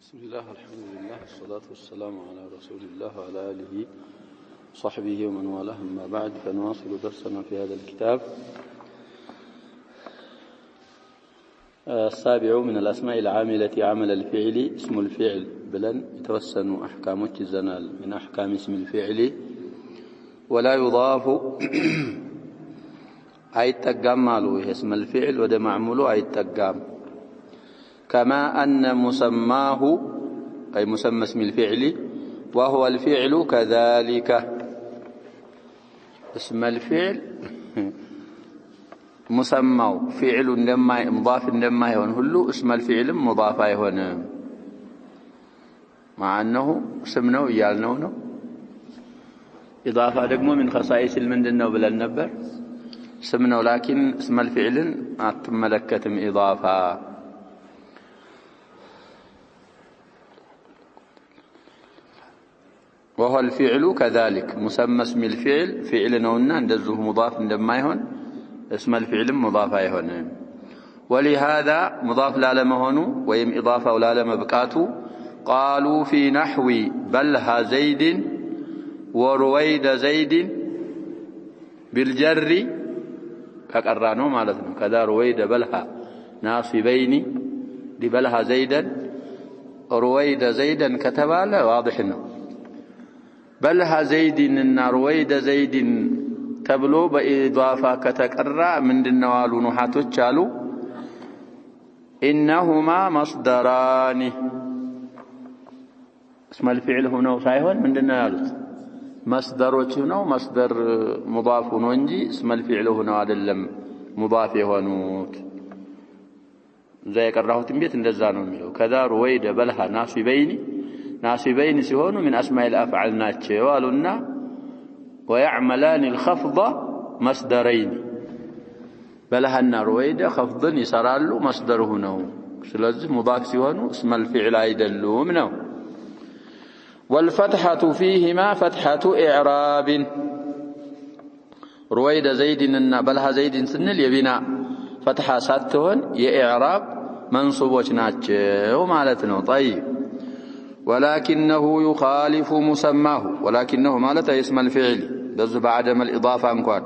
بسم الله الحمد لله والصلاة والسلام على رسول الله وعلى آله وصحبه ومن والاه أما بعد فنواصل درسنا في هذا الكتاب السابع من الأسماء العاملة عمل الفعل اسم الفعل بلن يتوسن أحكام الزنال من أحكام اسم الفعل ولا يضاف أي تقام مالو اسم الفعل وده معموله أي تقام كما أن مسماه أي مسمى اسم الفعل وهو الفعل كذلك اسم الفعل مسمى فعل لما مضاف لما يهون هلو اسم الفعل مضاف يهون مع أنه اسمنا ويالنا إضافة دقمو من خصائص المندن بلا النبر اسمنا ولكن اسم الفعل ملكة إضافة وهو الفعل كذلك مسمى اسم الفعل فعل نونا ندزه مضاف لما يهون اسم الفعل مضاف يهون ولهذا مضاف لا لمهون ويم إضافة ولا لمبقاته قالوا في نحو بلها زيد ورويد زيد بالجر كقرانو مالتنا كذا رويد بلها ناصبين لبلها زيدا رويد زيدا كتباله واضح انه بلها زيد رويد زيد تبلو بإضافة كتقرى من النوال نحاتو تشالو إنهما مصدران اسم الفعل هنا وصايهون من النوال مصدر هنا مصدر مضاف ونجي اسم الفعل هنا عدلم مضاف هونوت زي قراه تنبيت اندزانو ميلو كذا رويد بلها ناصبين سيهونوا من أسماء الأفعال ناتشي والنا ويعملان الخفض مصدرين بلها رويد خفض يسرالو مصدره نو سلازم مضاف سيهونوا اسم الفعل يدلو منه والفتحة فيهما فتحة إعراب رويد زيد بلها زيد سنل يبنا فتحة ساتهون يإعراب منصوبوش ناتشي ومالتنا طيب ولكنه يخالف مسماه ولكنه مالته اسم الفعل بس بعد ما الإضافة انكوان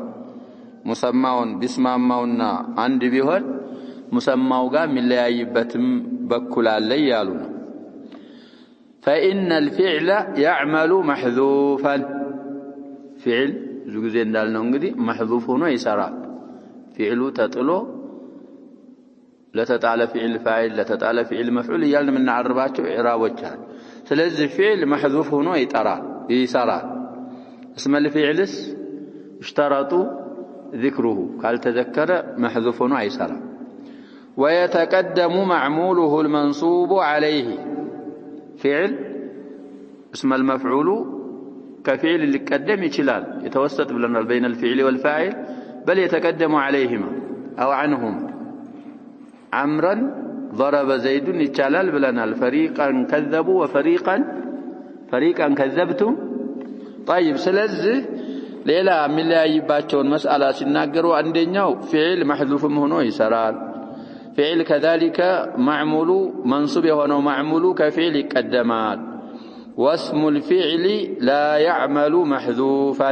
مسماون باسماونا عند بيهن مسماو قام من لا يبتم بكل علي يالون فإن الفعل يعمل محذوفا فعل زوجين دالنا نقدي محذوفون يسرى فعل تطلو لا تتعالى فعل فاعل لا تتعالى فعل مفعول يالنا من عرباته إعرابه سلازم فعل محذوف هنا يسرى اسم الفعلس اشترطوا ذكره قال تذكر محذوف هنا يسرى ويتقدم معموله المنصوب عليه فعل اسم المفعول كفعل اللي قدم يشلال يتوسط بين الفعل والفاعل بل يتقدم عليهما أو عنهما عمرا ضرب زيد يتشالل بلنا فريقا كذبوا وفريقا كذبتم طيب سلازه ليلا من لا يباتون مسألة سنناقروا عندنا فعل محذوف هنا يسرال فعل كذلك معمول منصوب هنا معمول كفعل قدمات واسم الفعل لا يعمل محذوفا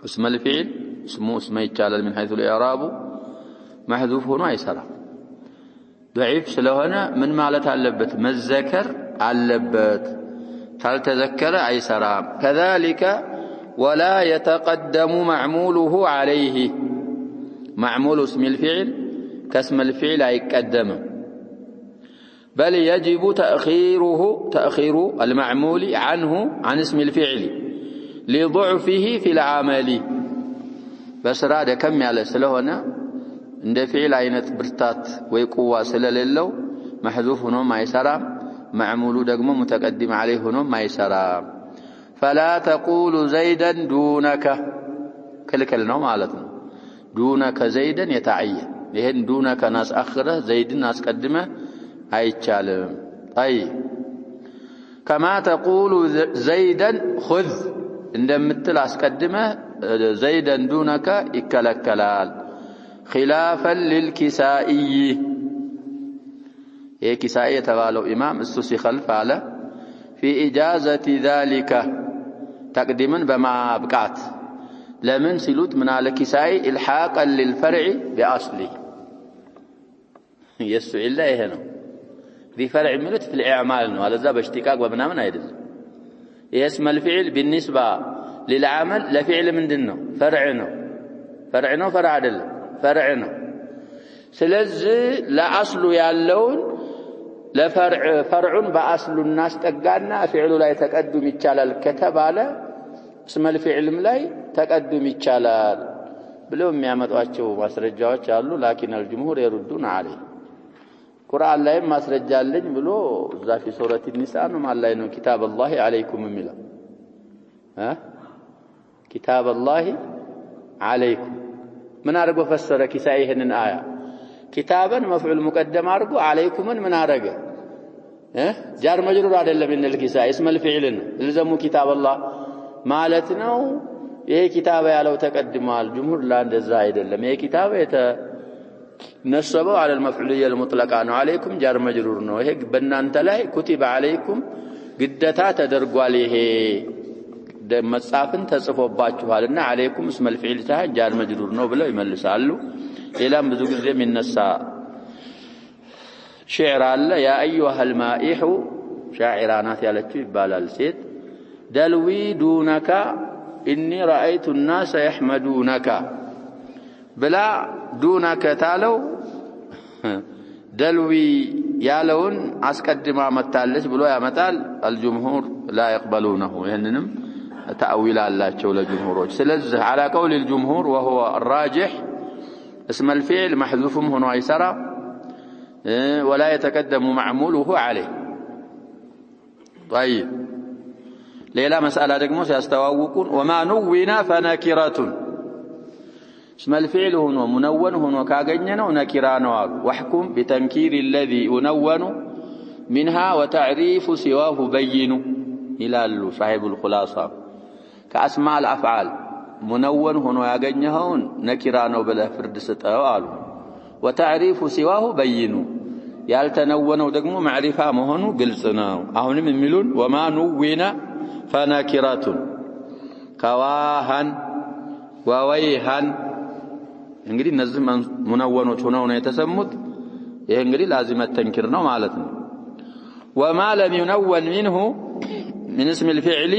اسم الفعل اسمه يتشالل من حيث الإعراب محذوف هنا يسرال ضعيف سلهنا من مالت علبت مذكر علبت تذكر أي سرام كذلك ولا يتقدم معموله عليه معمول اسم الفعل كاسم الفعل يقدم بل يجب تأخير المعمول عنه عن اسم الفعل لضعفه في العمل بس راد كم على سلهنا عند فعل عينت برتات ويقوى سلالله محذوف هنا ما يسرى معمول دقم متقدم عليه هنا ما يسرى فلا تقول زيدا دونك كلنا مالتنا دونك زيدا يتعين لهن دونك ناس أخره زيد ناس قدمه هيتشالم طيب كما تقول زيدا خذ عندما مثل أسقدمه زيدا دونك يكلكلال خلافا للكسائي كسائي يتبالو إمام السوسي خلف على في إجازة ذلك تقديما بما بقات لمن سلوت من على كسائي إلحاقا للفرع بأصله يسوع الله هنا ذي فرع ملت في الإعمال وهذا ذا باشتكاك وبنا من هيدز اسم الفعل بالنسبة للعمل لفعل من دنه فرعنا فرع دل فرعنا سلزي لا أصل يالون فرع بأصل الناس تقالنا فعل لا يتقدم يتشالل كتب على اسم الفعل ملاي تقدم يتشالل بلوم يامتواتشو مسرجاوات شالو لكن الجمهور يردون عليه قرآن لا مسرجال لن بلو ذا في سورة النساء ما الله إنه كتاب الله عليكم ملا كتاب الله عليكم من أرجو فسر كسائهن الآية كتابا مفعول مقدم أرجو عليكم من أرجو جار مجرور على من الكساء اسم الفعل لزموا كتاب الله مالتنا إيه كتابه لو تقدم الجمهور لا عند الزايد لما إيه كتابه نصبوا على المفعولية المطلقة عليكم جار مجرور نو هيك بنانت لا كتب عليكم قدتا تدرجوا عليه مصافن ተጽፎባችኋልና عليكم اسم الفعل تاع جار مجرور ነው ብለው ይመልሳሉ ሌላም ብዙ ጊዜ የሚነሳ شعر አለ يا ايها المائح شاعرانات ያለችው ይባላል ሴት دلوي دونك اني رايت الناس يحمدونك بلا دونك ታለው دلوي ያለውን አስቀድማ መጣለች ብሎ ያመጣል الجمهور لا يقبلونه ይሄንንም تأويل الله جل جمهوره سلزه على قول الجمهور وهو الراجح اسم الفعل محذوف هنا يسرى ولا يتقدم معموله عليه طيب ليلا مسألة دقموس يستواوقون وما نوّنا فنكرة اسم الفعل هنا منون هنا كاغنينا ونكران واحكم بتنكير الذي ينون منها وتعريف سواه بين إلى صاحب الخلاصة كأسماء الأفعال منون هنا يغنيهون نكرانو بلا فرد ستاو قالوا وتعريف سواه بينوا يالتنونوا دغمو معرفه مهونو غلصنا اهونم يميلون وما نوّنا فنكرة كواهن وويهن እንግዲህ እነዚህ منونوች ሆነው ነው የተሰሙት ይሄ እንግዲህ لازم التنكير ነው ማለት ነው وما لم ينون منه من اسم الفعل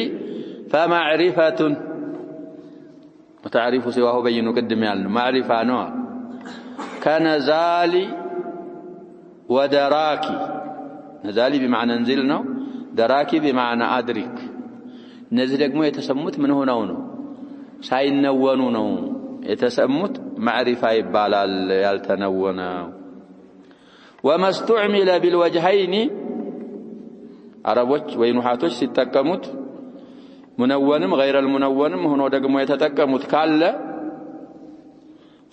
فمعرفة وتعريف سواه بين قدم يعني معرفة نوع كنزالي ودراكي نزالي بمعنى انزلنا دراكي بمعنى أدرك نزل ደግሞ የተሰሙት ምን ሆነው ነው ሳይነወኑ ነው የተሰሙት معرفة ይባላል ያልተነወነ وما استعمل بالوجهين عربوች ወይኑሃቶች ሲጠቀሙት منونم غير المنونم هنا ደግሞ የተጠቀሙት ካለ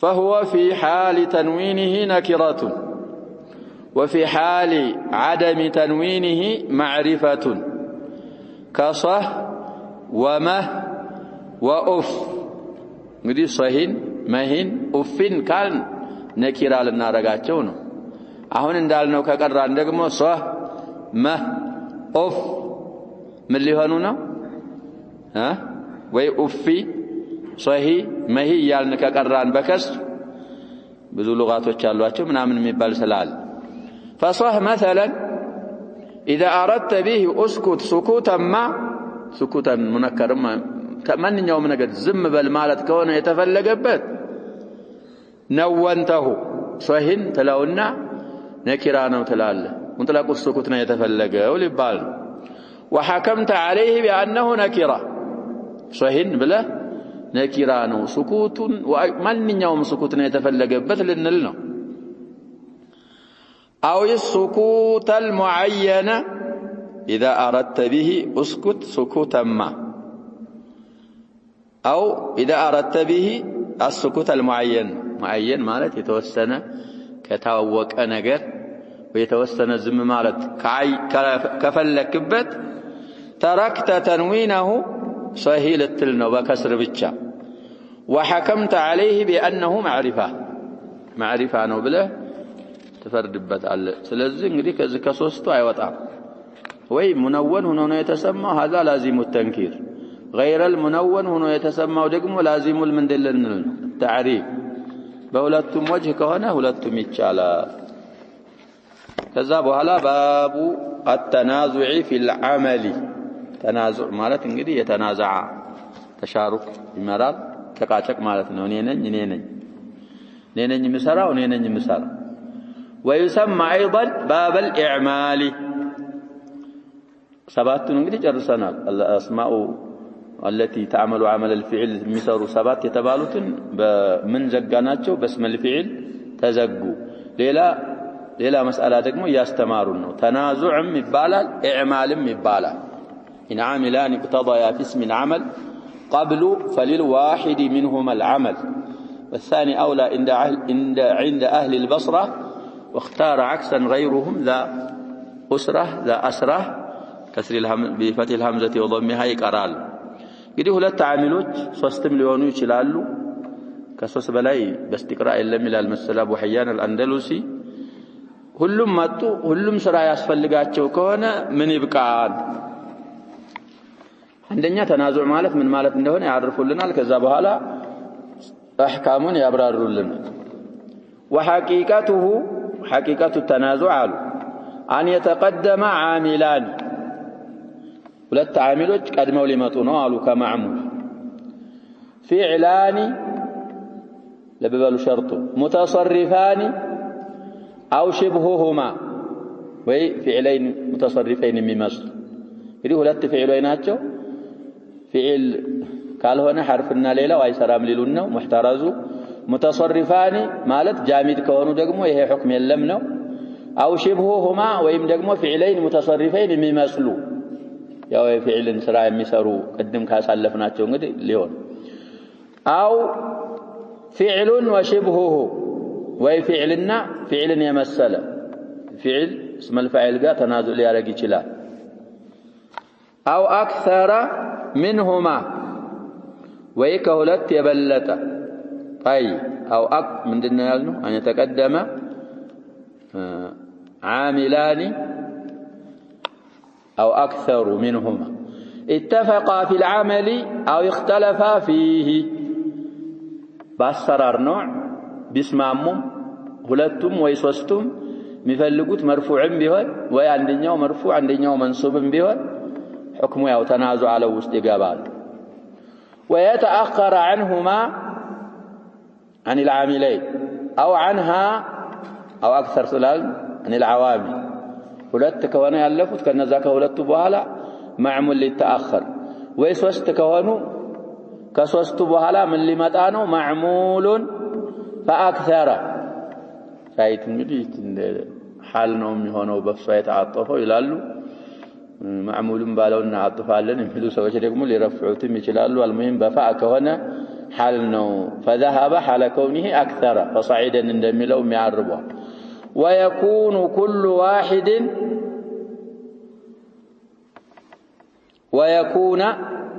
فهو في حال تنوينه نكرة وفي حال عدم تنوينه معرفة كصه ومه وأف እንግዲህ صهين مهين أفين كان نكرة ልናረጋቸው ነው አሁን እንዳልነው ከቀራን ደግሞ صه مه أف ምን ሊሆኑ ነው ወይ أفي صهي مهي ያልን ከቀራን በከስር ብዙ لغاتዎች አሏቸው ምናምን የሚባል ስላል فصه مثلا إذا أردت به أسكت سكوتا ما سكوتا منكر ما كمنኛውም ነገር ዝም በል ማለት ከሆነ የተፈለገበት نونته صهين تلاውና ነኪራ ነው ትላለ ሙጥለቁ ስኩት ነው የተፈለገው ሊባል وحكمت عليه بأنه نكرة صهين بلا نكرة ነው سكوت ومنኛውም سكوت ነው የተፈለገበት ልንል ነው أو السكوت المعين إذا أردت به أسكت سكوتا ما أو إذا أردت به السكوت المعين معين مالت يتوسن كتاوق ነገር ويتوسن الزم مالت كفلكبت تركت تنوينه صهيل التلنو بكسر بچا وحكمت عليه بأنه معرفة نو بله ትፈርድበታለህ ስለዚህ እንግዲህ ከዚህ ከሶስቱ አይወጣም ወይ ሙነወን ሆኖ ነው የተሰማው هذا لازم التنكير غير المنون ሆኖ የተሰማው ደግሞ لازم ምንድነው التعريف በሁለቱም ወጅህ ከሆነ ሁለቱም ይቻላል ከዛ በኋላ ባቡ التنازع في العمل ተናዙዕ ማለት እንግዲህ የተናዛዓ ተሻሩክ ይመራል ተቃጨቅ ማለት ነው እኔ ነኝ የምሰራው ويسمى ايضا باب الاعمال سباتون እንግዲህ ጨርሰናል الاسماء التي تعمل عمل الفعل የሚሰሩ ሰባት የተባሉትን በምን ዘጋናቸው باسم الفعل ተዘጉ ሌላ መስአላ ደግሞ ያስተማሩን ነው ተናዙዕም ይባላል اعمالም ይባላል إن عاملان اقتضيا في اسم العمل قبل فللواحد منهما العمل والثاني أولى عند أهل البصرة واختار عكسا غيرهم ذا أسرة كسر بفتح الهمزة وضمها يقرال يدي ሁለት ዓሚሎች ሶስትም ሊሆኑ ይችላሉ ከሶስት በላይ በስተቅራእ የለም ይላል መሰለ አቡ ሐያን አልአንደሉሲ ሁሉም መጡ ሁሉም ስራ ያስፈልጋቸው ከሆነ ምን ይብቃል አንደኛ ተናዙዕ ማለት ምን ማለት እንደሆነ ያርፉልናል ከዛ በኋላ احكامون ያብራሩልናል وحقيقته حقيقة التنازع أن يتقدم عاملان ሁለት ዓሚሎች ቀድመው ሊመጡ ነው አሉ ከማዕሙል فعلان ለበሉ ሸርጡ متصرفان أو شبههما ወይ فعلين متصرفين የሚመስሉ እንግዲህ ሁለት ፊዕሎች ናቸው فعل ካልሆነ حرفና ሌላው አይሰራም ሊሉን ነው محترز متصرفان ማለት ጃሚድ ከሆኑ ደግሞ ይሄ ሁክም የለም ነው أو شبههما ወይም ደግሞ فعلين متصرفين የሚመስሉ ያው የፊዕልን ስራ የሚሰሩ ቀድም ካሳለፍናቸው እንግዲህ ሊሆን أو فعل وشبهه ወይ فعلنا فعልን የመሰለ فعل اسم الفاعل ጋር ተናዙዕ ሊያደርግ ይችላል أو أكثر منهما ወይ ከሁለት የበለጠ طيب أو ምንድነው ያልነው أن يتقدم عاملان أو أكثر منهما اتفقا في العمل أو اختلفا فيه بأسرار نوع بيسمعهم ሁለቱም ወይ ሶስቱም የሚፈልጉት መርፉዕም ቢሆን ወይ አንደኛው መርፉዕ አንደኛው መንሱብም ቢሆን حكم ያው ተናዙዕ አለ ውስጥ ይገባል ويتأخر عنهما عن العاملين أو عنها أو أكثر سلال عن العوامل ሁለት ከሆነ ያለፉት ከነዛ ከሁለቱ በኋላ معمول ሊተአخر ወይ ሶስት ከሆኑ ከሶስቱ በኋላ ምን ሊመጣ ነው معمول فأكثر ሳይት እንግዲህ حال ነው የሚሆነው በሷ የተዓጠፈው ይላሉ معمولም ባለውና አጥፋለን የሚሉ ሰዎች ደግሞ ሊረፍዑትም ይችላሉ المهم በፋዕ ከሆነ حال ነው فذهب حال كونه أكثر فصعيدا እንደሚለው የሚያርበው ويكون كل واحد ويكون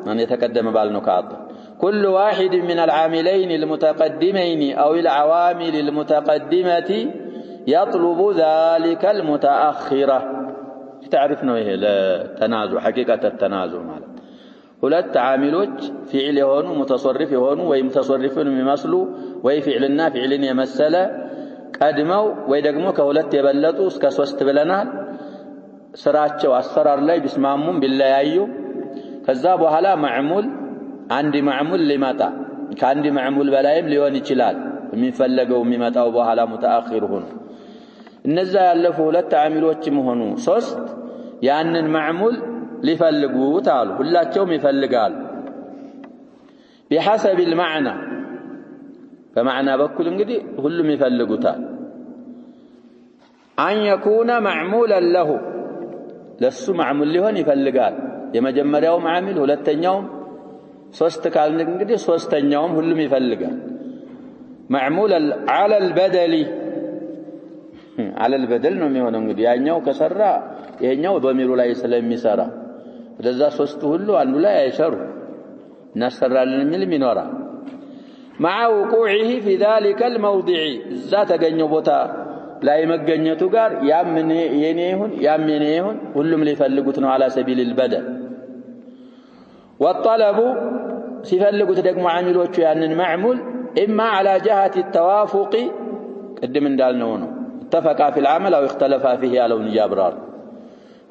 من يتقدم بالنقاط كل واحد من العاملين المتقدمين أو العوامل المتقدمة يطلب ذلك المتأخرة تعرفنا ايه التنازع حقيقة التنازع ማለት ሁለት ዓሚሎች ፊዕል የሆኑ ሙተصرف የሆኑ ወይ ሙተصرفን የሚመስሉ ወይ ፊዕልና ፊዕልን የመሰለ ቀድመው ወይ ደግሞ ከሁለት የበለጡ እስከ ሶስት ብለናል ስራቸው አሰራር ላይ ቢስማሙም ቢለያዩ ከዛ በኋላ معمول አንድ معمول ሊመጣ ከአንድ معمول በላይም ሊሆን ይችላል የሚፈለገው የሚመጣው በኋላ متأخر ሆኖ እነዛ ያለፉ ሁለት ዓሚሎችም ሆኑ ሶስት ያንን معمول ሊፈልጉት አሉ ሁላቸውም ይፈልጋሉ بحسب المعنى በማዕና በኩል እንግዲህ ሁሉም ይፈልጉታል أن يكون معمولا له ለሱ معمول ሊሆን ይፈልጋል የመጀመሪያው ዓሚል ሁለተኛው ሶስት ካልን እንግዲህ ሶስተኛውም ሁሉም ይፈልጋል معمول على البدل على البدل ነው የሚሆነው እንግዲህ ያኛው ከሰራ ይሄኛው ዶሚሩ ላይ ስለሚሰራ ለዛ ሶስቱ ሁሉ አንዱ ላይ አይሰሩ እናሰራለን የሚልም ይኖራል مع وقوعه في ذلك الموضع ذات ተገኘው ቦታ ላይ መገኘቱ ጋር ያም የኔ ይሁን ሁሉም ሊፈልጉት ነው على سبيل البدل والطلب ሲፈልጉት ደግሞ አሚሎቹ ያንን ማዕሙል اما على جهة التوافق قدم እንዳልነው ነው اتفقا في العمل او اختلفا فيه ያለውን ያብራር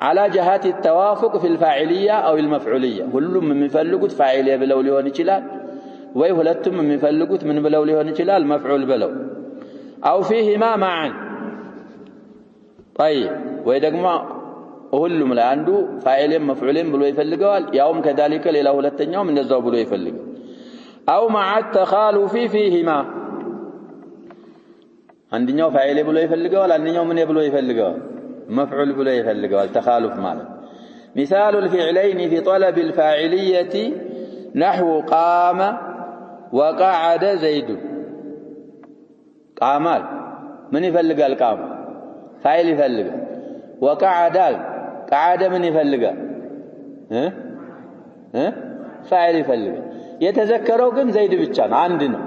على جهة التوافق في الفاعلية او المفعولية ሁሉም የሚፈልጉት ፋዒል ብለው ሊሆን ይችላል ወይ ሁለቱም የሚፈልጉት ምን ብለው ሊሆን ይችላል መፍዑል ብለው او فيهما معا طيب ወይ ደግሞ ሁሉም ላይ አንዱ ፋዒልም መፍዑልም ብሎ ይፈልጋል ያውም كذلك ሌላ ሁለተኛውም እንደዛው ብሎ ይፈልጋል او مع التخالف فيهما አንደኛው ፋዒል ብሎ ይፈልጋል አንደኛው ምን ብሎ ይፈልጋል مفعول ብሎ ይፈልጋል تخالف ማለት مثال الفعلين في طلب الفاعلية نحو قام وقعد زيد قامال من يفلقال قام فاعل يفلقال وقعد قعد من يفلقال فاعل يفلقال يتذكروا ግን ዘይድ ብቻ ነው አንድ ነው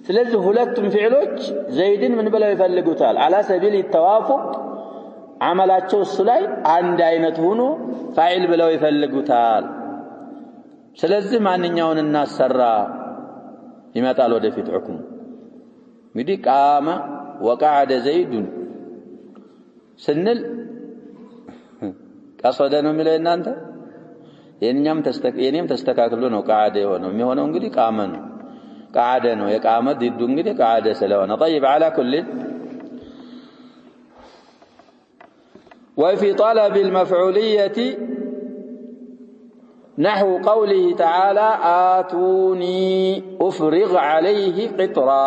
ስለዚህ ሁለቱም ፊዕሎች ዘይድን ምን ብለው ይፈልጉታል على سبيل التوافق አመላቸው እሱ ላይ አንድ አይነት ሆኖ ፋዒል ብለው ይፈልጉታል ስለዚህ ማንኛውን እናሰራ ይመጣል ወደፊት ሁክሙ እንግዲህ ቃመ ወቀዐደ ዘይዱን ስንል ቀሰደ ነው የሚለው እናንተ የኔም ተስተካክሎ ነው ቀዐደ የሆነው የሚሆነው እንግዲህ ቃመ ነው ቀዐደ ነው የቃመ ዲዱ እንግዲህ ቀዐደ ስለሆነ طيب على كل وفي طلب المفعولية نحو قوله تعالى آتوني أفرغ عليه قطرا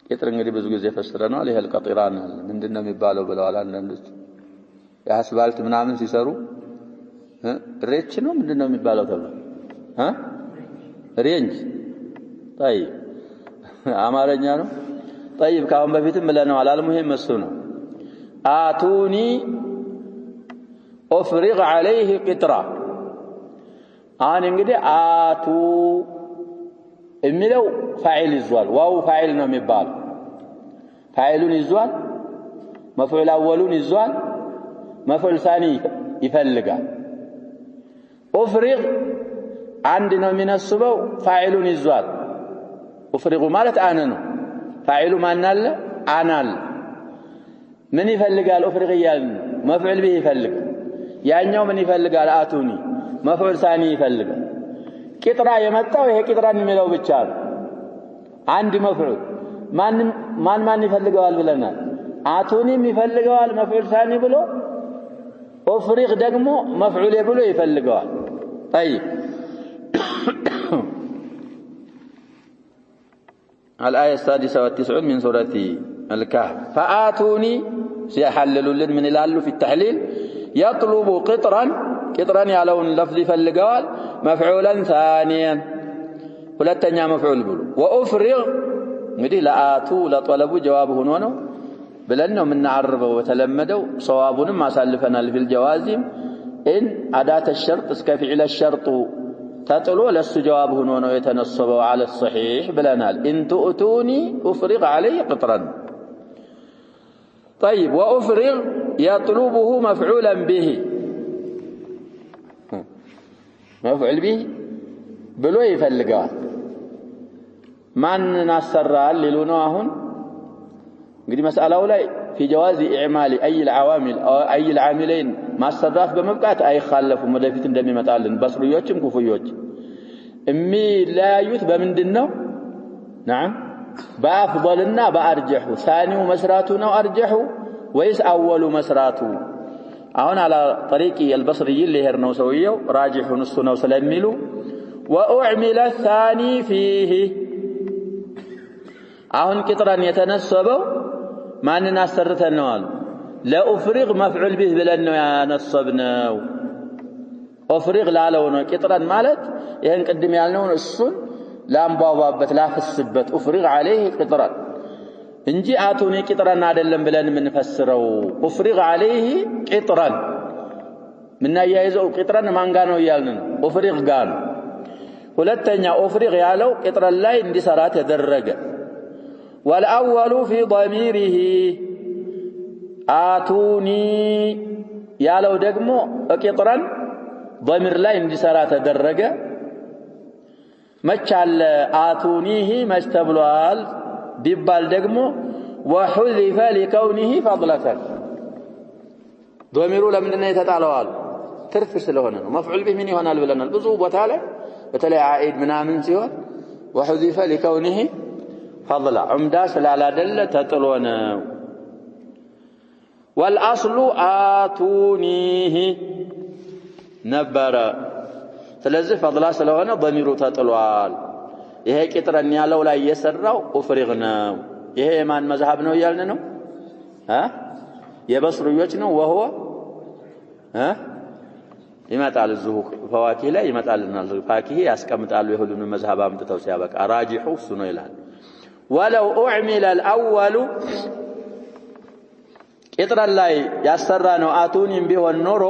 قطر እንግዲህ ብዙ ጊዜ ፈስረናል ይሄ القطران ምንድነው የሚባለው ብለዋል አንዳንዶች ያስባልት ምናምን ሲሰሩ ሬንጅ ነው ምንድነው የሚባለው ተብሎ ሬንጅ طيب አማርኛ ነው طيب ካሁን በፊትም ብለናል አልሙሂም እሱ ነው آتوني أفرغ عليه قطرا أنا እንግዲህ آتو የሚለው ፋዒል ይዟል ዋው ፋዒል ነው የሚባል ፋዒሉን ይዟል መፍዑል አወሉን ይዟል መፍዑል ثاني ይፈልጋል أفرغ አንድ ነው የሚነስበው ፋዒሉን ይዟል أفرغ ማለት አነ ነው ፋዒሉ ማን አለ አነ አለ من يفلقال أفرغ يالن مفعول به يفلق ያኛው ምን ይፈልጋል አቱኒ መፍዑል ثاني ይፈልጋል ቂጥራ የመጣው ይሄ ቂጥራን የሚለው ብቻ ነው አንድ መፍዑል ማን ይፈልጋል ብለናል አቱኒም ይፈልጋል መፍዑል ثاني ብሎ أفرغ ደግሞ መፍዑል ብሎ ይፈልጋል طيب الآية السادسة والتسعون من سورة الكهف فآتوني سيحللوا من الالو في التحليل يطلب قطرا يالون لفظ فلقوال مفعولا ثانيا ولتنيا مفعول بلو وأفرغ مدي لآتو لطلبوا جوابه نونو بلنه من نعربه وتلمدوا صوابنا ما سالفنا في الجوازم إن أداة الشرط اسكفعل الشرط تطلو لس جوابه نونو يتنصبوا على الصحيح بلنال إن تؤتوني أفرغ عليه قطرا طيب وأفرغ يطلبه مفعولا به مفعول به بلو يفلقال من نسرال للوناهن قد مسألة أولا في جواز إعمال أي العوامل أو أي العاملين ما الصراف بمبقات أي خالفوا مدافة دمي متعلن بصريوتهم كفويوت أمي لا يثبى من دنه نعم بأفضلنا بأرجحه ثاني مسراتنا أرجحه ويس أول مسراته أهون على طريق البصري اللي هرنو سويه راجح نصنا وسلميلو وأعمل الثاني فيه أهون كترا يتنسبوا ما أننا سرتنا لا أفرغ مفعول به بلأنه ينصبنا أفرغ لا لونه كترا مالت يعني قدم يالنون السن لا مبابات لا فسبت أفرغ عليه قطرا እንጂ አቱኒ ቂጥራን አይደለም ብለን የምንፈስረው أفرغ عليه قطرا من ያይዘው ቂጥራን ማንጋ ነው ይያልን أفرغ ጋር ሁለተኛ أفرغ ያለው ቂጥራን ላይ እንዲሰራ ተደረገ والأول في ضميره آتوني يا لو دقمو اكيطرا ضمير لا اندي سرات درجة مچال آتونيه مستبلوال بيبال دقمو وحذف لكونه فضلة ضميرو لمننا يتطالوال ترف سلهونه مفعول به من يهونال بلنال ብዙ ቦታ ላይ በተለይ عائد ምናምን ሲሆን وحذف لكونه فضلا عمدا ስላላደለ ተጥሎ ነው والأصل آتونيه ነበረ ስለዚህ فضلا ስለሆነ ضميرو ተጥሏል ይሄ ቂጥረን ያለው ላይ የሰራው ኡፍሪግ ነው ይሄ የማን መዝሐብ ነው ይያልን ነው የበስሩዮች ነው وهو ይመጣል እዚሁ ፈዋኪህ ላይ ይመጣልናል ፋኪህ ያስቀምጣሉ የሁሉንም መዝሐብ አምጥተው ሲያበቃ ራጂሑ እሱ ነው ይላል ولو أعمل الأول ቂጥረን ላይ ያሰራ ነው አቱኒም ቢሆን ኖሮ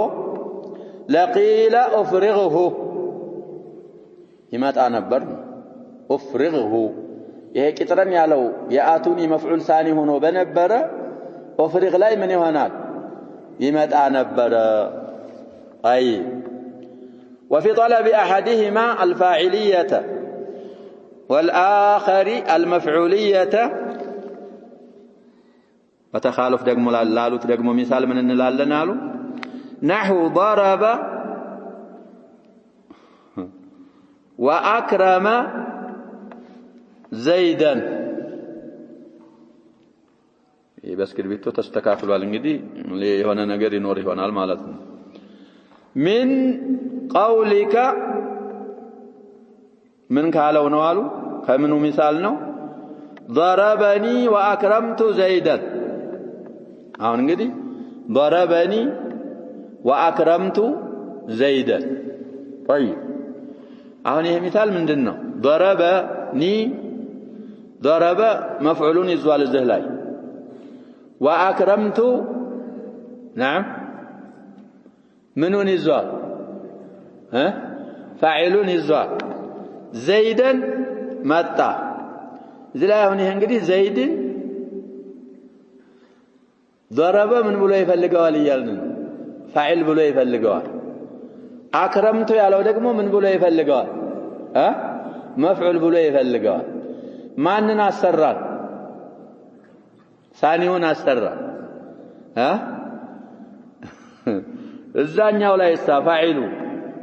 لقيل أفرغه ይመጣ ነበር أفرغه ይሄ ቂጥረን ያለው የአቱኒ መፍዑል ثاني ሆኖ በነበረ أفرغ ላይ ምን ይሆናል ይመጣ ነበር أي وفي طلب أحدهما الفاعلية والآخر المفعولية وتخالف دقم لالوت دقم مثال من النلال نالو نحو ضرب وأكرم زيدا بس كربيتو تستكافل والنجدي اللي هنا نجري نوري هنا المالتنا من قولك من قالوا نوالو كمنو مثال نو ضربني وأكرمت زيدا አሁን እንግዲህ ضربني وأكرمت زيدا طيب አሁን ይሄ مثال ምንድነው ضربني ضرب مفعول يزوال الزهلاي وأكرمت نعم منون يزوال فاعلون يزوال زيدا متى زلا هون ይሄ እንግዲህ زيد ضرب من ብሎ ይፈልገዋል ይያልን فاعل ብሎ ይፈልገዋል አክረምቱ ያለው ደግሞ ምን ብሎ ይፈልገዋል مفعول ብሎ ይፈልገዋል ማንን አሰራል ثانيውን አሰራል እዛኛው ላይ فاعل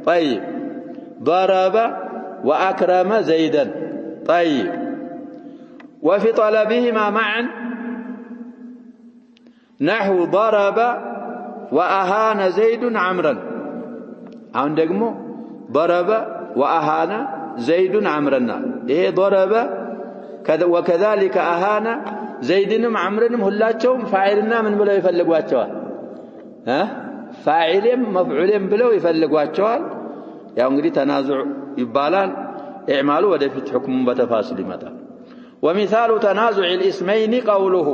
طيب ضرب وأكرم زيدا طيب وفي طلبهما معا نحو ضرب وأهان زيد عمرا አሁን ደግሞ ضرب وأهان زيد عمرا إيه ضرب وكذلك أهان زيدንም عمرንም ሁላቸውም ፋዒልና ምን ብለው ይፈልጓቸዋል ፋዒልም መፍዑልም ብለው ይፈልጓቸዋል ያው እንግዲህ ተናዙዕ ይባላል اعمالوا ወደፊት حكم በተፋሲል ይመጣል ومثال تنازع الاسمين قوله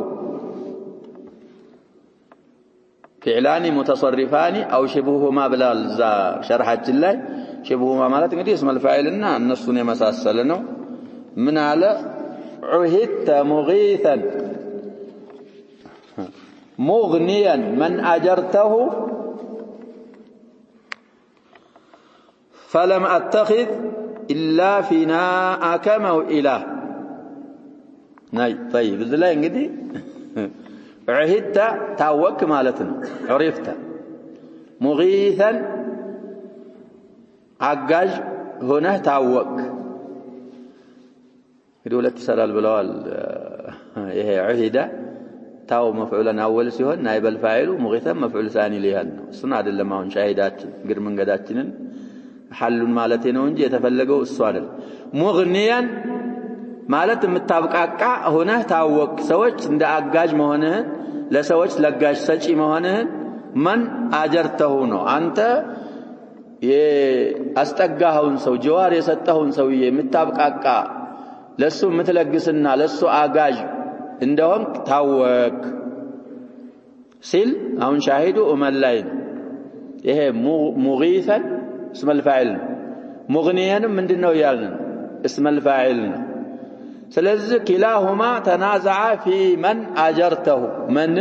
فعلان متصرفان أو شبههما بلا شرحات الله شبههما مالت እንግዲህ اسم الفاعلنا እነሱን የመሳሰለ ነው ምን አለ عهدت مغيثا مغنيا من أجرته فلم أتخذ إلا فناءك موئلا طيب إذا لا እንግዲህ عهدت تاوك مالتنا عرفت مغيثا عجاج هنا تاوك يقول تسلال بلوال ይሄ عهد تاو مفعولا اول ሲሆን نائب الفاعل مغيثا مفعول ثاني ሊሆን እሱን አይደለም አሁን ሻሂዳችን ግር መንገዳችንን ሐሉን ማለት ነው እንጂ የተፈለገው እሱ አይደል ሙግኒያን ማለት የምታብቃቃ ሆነ ታወቅ ሰዎች እንደ አጋጅ መሆንህን ለሰዎች ለጋሽ ሰጪ መሆንህን ማን አጀርተው ነው አንተ የአስጠጋኸውን ሰው ጀዋር የሰጠኸውን ሰው የምታብቃቃ ለሱ ምትለግስና ለሱ አጋጅ እንደሆን ታወቅ ሲል አሁን ሻሂዱ ኡመላይን ይሄ ሙጊፈን اسم الفاعل مغنيا ምንድነው ያልን اسم الفاعل ስለዚህ كلاهما تنازع في من اجرته من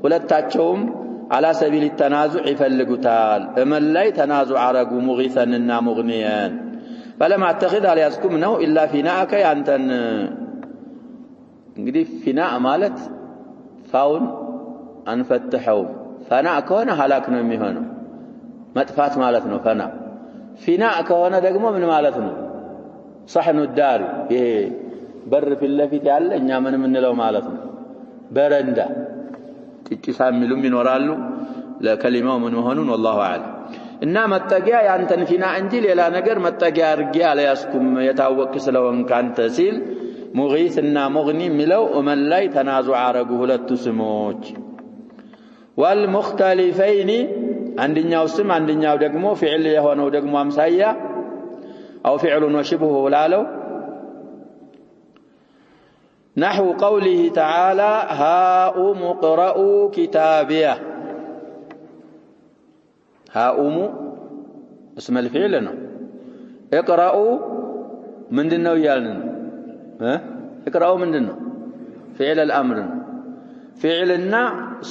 ሁለታቸውም على سبيل التنازع ይፈልጉታል እመን ላይ ተናዙዕ አረጉ ሙጊሰንና ሙግኒያን فلما اتخذ عليكم ነው الا فناءك ያንተን እንግዲህ ፊናእ ማለት ፋውን አንፈትሐው ፈናእ ከሆነ ሐላክ ነው የሚሆነው መጥፋት ማለት ነው ፈናእ ፊናእ ከሆነ ደግሞ ምን ማለት ነው صحن الدار ይሄ በር ፊትለፊት ያለ እኛ ምን እንለው ማለት ነው በረንዳ ጥቂሳ የሚሉም ይኖራሉ ለከሊማው ምን መሆኑን والله اعلم እና መጠጊያ ያንተን ፊናእ እንጂ ሌላ ነገር መጠጊያ አርጊ አለያስኩም የታወቅ ስለሆን ካንተ ሲል ሙጊስና ሙግኒ ሚለው እመን ላይ ተናዙዕ አረጉ ሁለቱ ስሞች والمختلفين አንደኛው ስም አንደኛው ደግሞ ፊዕል የሆነው ደግሞ አምሳያ أو فعل وشبهه لاله نحو قوله تعالى هاؤم اقرأوا كتابيه هاؤم اسم الفعل ነው اقرأوا ምንድነው ያልን اقرأوا ምንድነው فعل الامر فعلنا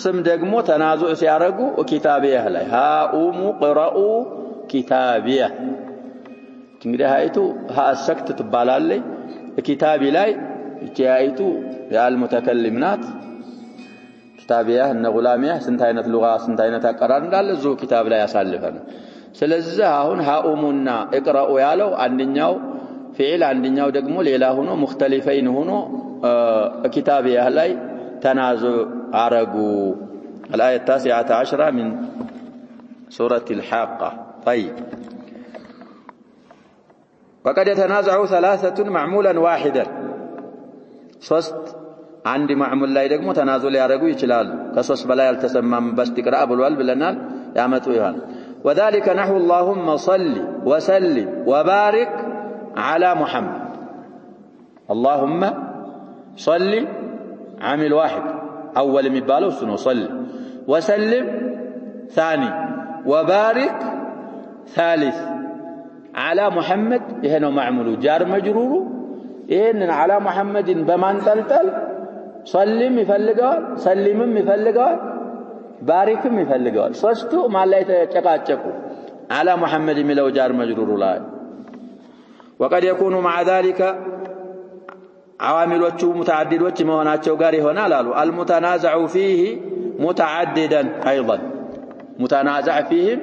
ስም ደግሞ ተናዙዕ ሲያረጉ ኪታቢያህ ላይ هاؤم اقرأوا كتابيه እንግዲህ አይቱ ሀሰክት ትባላለች ኪታቢ ላይ እቺያይቱ ያልሙተከልም ናት ኪታቢያ እነ ጉላሚያ ስንት አይነት ሉጋ ስንት አይነት አቀራር እንዳለ ዙ ኪታብ ላይ ያሳልፈን ስለዚህ አሁን ሃኡሙና እቅራኡ ያለው አንደኛው ፊዕል አንደኛው ደግሞ ሌላ ሆኖ ሙختلفين ሆኖ ኪታቢያ ላይ ተናዙዕ አረጉ الآية 19 من سورة الحاقة طيب وقد يتنازعوا ثلاثة معمولا واحدا ሶስት አንድ ማዕሙል ላይ ደግሞ ተናዙዕ ያረጉ ይችላሉ ከሶስት በላይ አልተሰማም በስ ትቅራ ብሏል ብለናል ያመጡ ይሆን وذلك نحو اللهم صل وسلم وبارك على محمد اللهم صل عامل واحد اول የሚባለው እሱ ነው صل وسلم ثاني وبارك ثالث على محمد ይሄ ነው ማዕሙሉ ጃር መጅሩሩ ይሄንን على محمد በማንጠልጠል ሰልም ይፈልጋል ሰሊምም ይፈልጋል ባሪክም ይፈልጋል ሶስቱ ማን ላይ ተጨቃጨቁ على محمد የሚለው ጃር መጅሩሩ ላይ وقد يكون مع ذلك عواملዎቹ متعددዎች መሆናቸው ጋር ይሆናል አሉ المتنازع فيه متعددا ايضا متنازع فيهم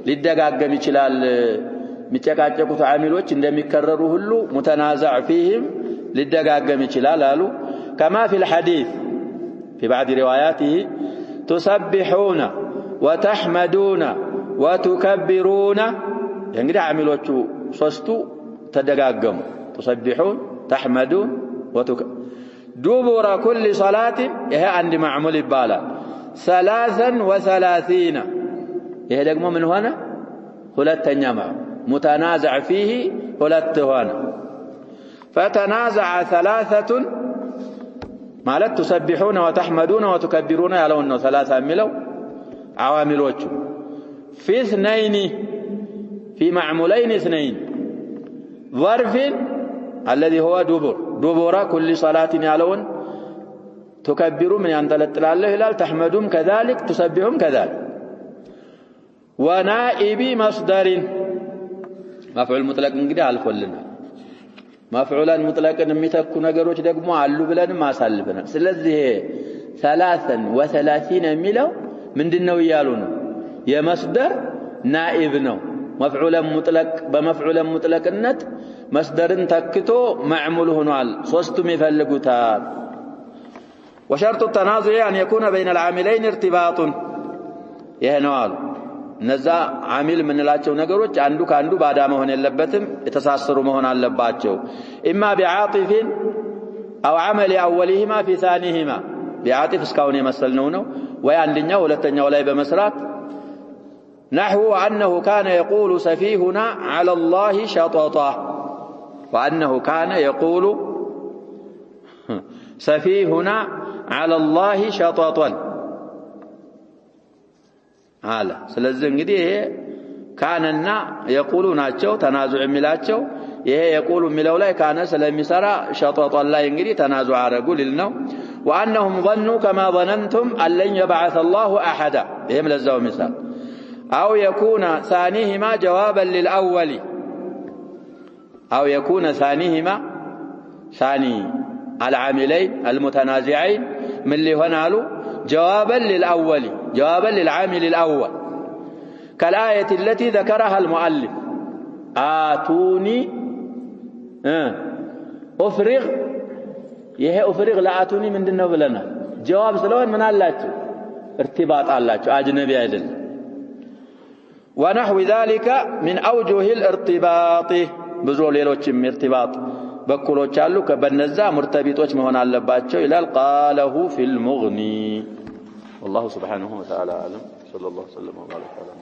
ሊደጋገም ይችላል የሚጨቃጨቁት ዓሚሎች እንደሚከረሩ ሁሉ متنازع فيهم ሊደጋገም ይችላል አሉ كما في الحديث في بعض رواياته تسبحون وتحمدون وتكبرون እንግዲህ ዓሚሎቹ ሶስቱ ተደጋገሙ تسبحون تحمدون دبر كل صلاة ይሄ አንድ ማዕሙል ይባላል 33 ይሄ ደግሞ ምን ሆነ ሁለተኛ ማዕሙል متنازع فيه ሁለት ሆነ فتنازع ثلاثة ማለት تسبحون وتحمدون وتكبرون ያለው ነው 30 የሚለው ዓዋሚሎቹ في اثنين في معمولين اثنين ظرف الذي هو دبر كل صلاة ያለውን تكبروا من ينطلطላለህ ይላል تحمدون كذلك تسبحون كذلك ونائب مصدر مفعول مطلق እንግዲህ አልፎልናል مفعولا مطلقا የሚተኩ ነገሮች ደግሞ አሉ ብለን ማሳልፈናል ስለዚህ 33 የሚለው ምንድነው ይያሉ ነው የመስደር ናኢብ ነው مفعولا مطلق بمفعولا مطلقነት መስደርን ተክቶ ማዕሙል ሆኗል ሶስቱም ይፈልጉታል وشرط التنازع أن يكون بين العاملين ارتباط يهنوال እነዛ ዓሚል ምንላቸው ነገሮች አንዱ ካንዱ ባዳ መሆን የለበትም የተሳሰሩ መሆን አለባቸው اما بعاطف او عمل اولهما في ثانيهما بعاطف እስካሁን የመሰልነው ነው ወይ አንደኛው ሁለተኛው ላይ በመስራት نحو أنه كان يقول سفيهنا على الله شططا وأنه كان يقول سفيهنا على الله شططا على ስለዚህ እንግዲህ ካነና يقولوناቸው ተናዙዕ የሚላቸው ይሄ የቁሉ የሚለው ላይ ካነ ስለሚሰራ ሸጠጠ ላይ እንግዲህ ተናዙ አረጉ ሊል ነው። وأنهم ظنوا كما ظننتم أن لن يبعث الله أحدا ይሄም ለዛው مثال أو يكون ثانيهما جوابا للأول أو يكون ثانيهما ثاني العاملين المتنازعين من اللي هنا قالوا جوابا للأول جوابا للعامل الأول كالآية التي ذكرها المؤلف آتوني أفرغ ይሄ أفرغ لآتوني ምንድነው ብለናል ጀዋብ ስለሆነ ምን አላችሁ ارتباط አላችሁ አጅነቢ አይደለም ونحو ذلك من أوجه الارتباط ብዙ ሌሎችም ارتباط በኩሎች አሉ ከበነዛ ሙርተቢጦች መሆን አለባቸው ይላል قاله في المغني والله سبحانه وتعالى أعلم صلى الله وسلم وبارك على